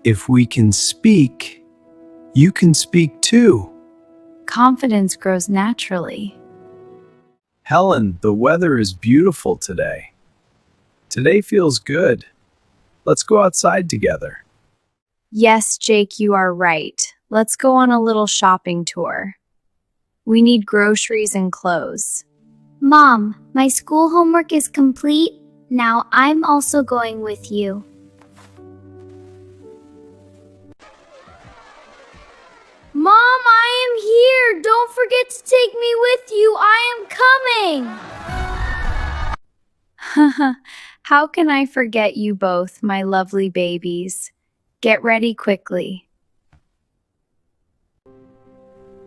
If we can speak, you can speak too. Confidence grows naturally. Helen, the weather is beautiful today. Today feels good. Let's go outside together. Yes, Jake, you are right. Let's go on a little shopping tour. We need groceries and clothes. Mom, my school homework is complete. Now I'm also going with you. Mom, I am here. Don't forget to take me with you. I am coming. How can I forget you both, my lovely babies? Get ready quickly.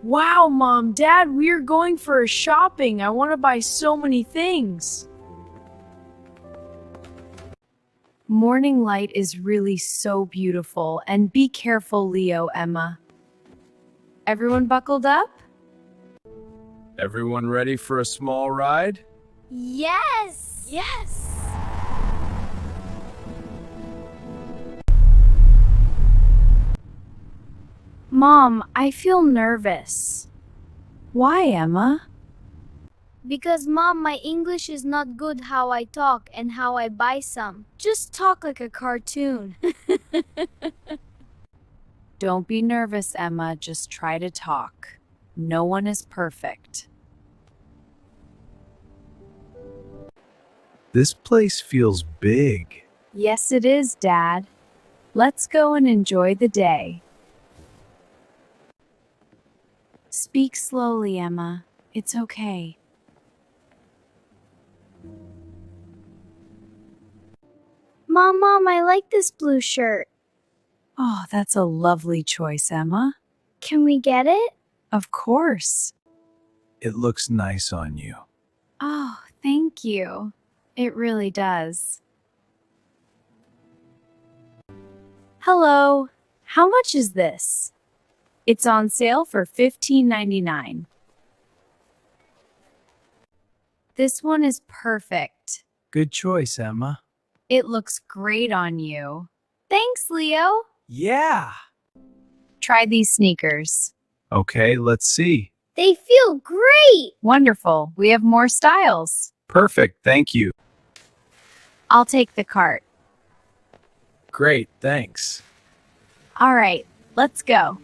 Wow, Mom, Dad, we're going for a shopping. I want to buy so many things. Morning light is really so beautiful, and be careful, Leo, Emma. Everyone buckled up? Everyone ready for a small ride? Yes. Yes. Mom, I feel nervous. Why, Emma? Because, Mom, my English is not good how I talk and how I buy some. Just talk like a cartoon. Don't be nervous, Emma. Just try to talk. No one is perfect. This place feels big. Yes, it is, Dad. Let's go and enjoy the day. Speak slowly, Emma. It's okay. Mom, I like this blue shirt. Oh, that's a lovely choice, Emma. Can we get it? Of course. It looks nice on you. Oh, thank you. It really does. Hello. How much is this? It's on sale for $15.99. This one is perfect. Good choice, Emma. It looks great on you. Thanks, Leo. Yeah. Try these sneakers. Okay, let's see. They feel great. Wonderful. We have more styles. Perfect, thank you. I'll take the cart. Great, thanks. All right, let's go.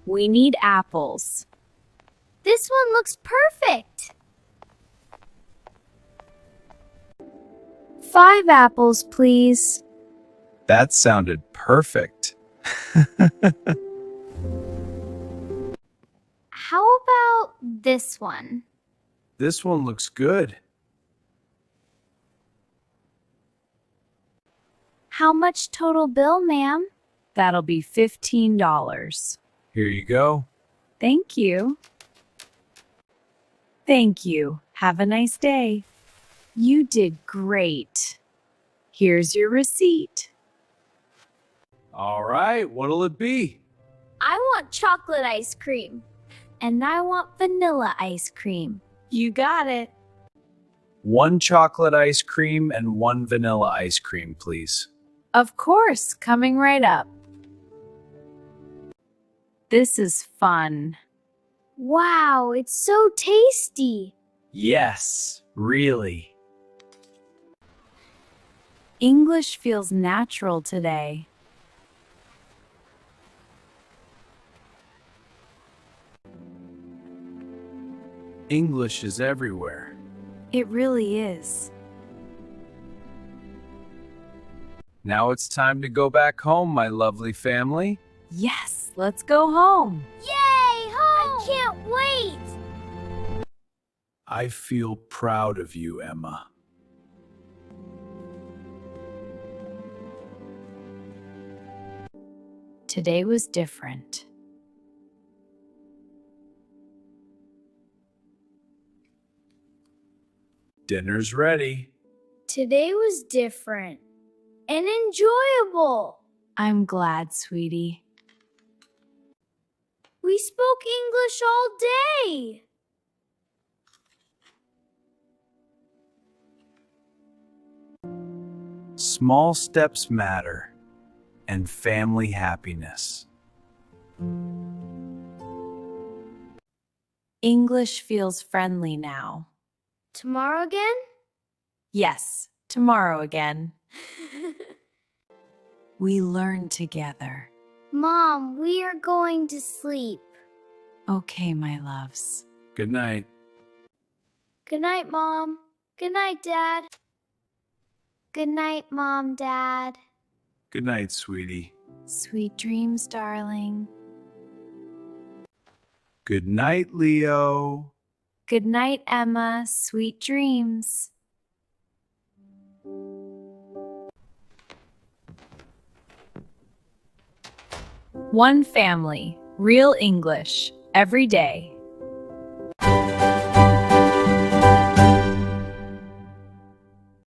We need apples. This one looks perfect. 5 apples, please. That sounded perfect. How about this one? This one looks good. How much total bill, ma'am? That'll be $15. Here you go. Thank you. Thank you. Have a nice day. You did great. Here's your receipt. All right, what'll it be? I want chocolate ice cream. And I want vanilla ice cream. You got it. 1 chocolate ice cream and 1 vanilla ice cream, please. Of course, coming right up. This is fun. Wow, it's so tasty. Yes, really. English feels natural today. English is everywhere. It really is. Now it's time to go back home, my lovely family. Yes, let's go home. Yay, home! I can't wait. I feel proud of you, Emma. Today was different. Dinner's ready. Today was different and enjoyable. I'm glad, sweetie. We spoke English all day. Small steps matter, and family happiness. English feels friendly now. Tomorrow again? Yes, tomorrow again. We learn together. Mom, we are going to sleep. Okay, my loves. Good night. Good night, Mom. Good night, Dad. Good night, Mom, Dad. Good night, sweetie. Sweet dreams, darling. Good night, Leo. Good night, Emma. Sweet dreams. One family, real English, every day.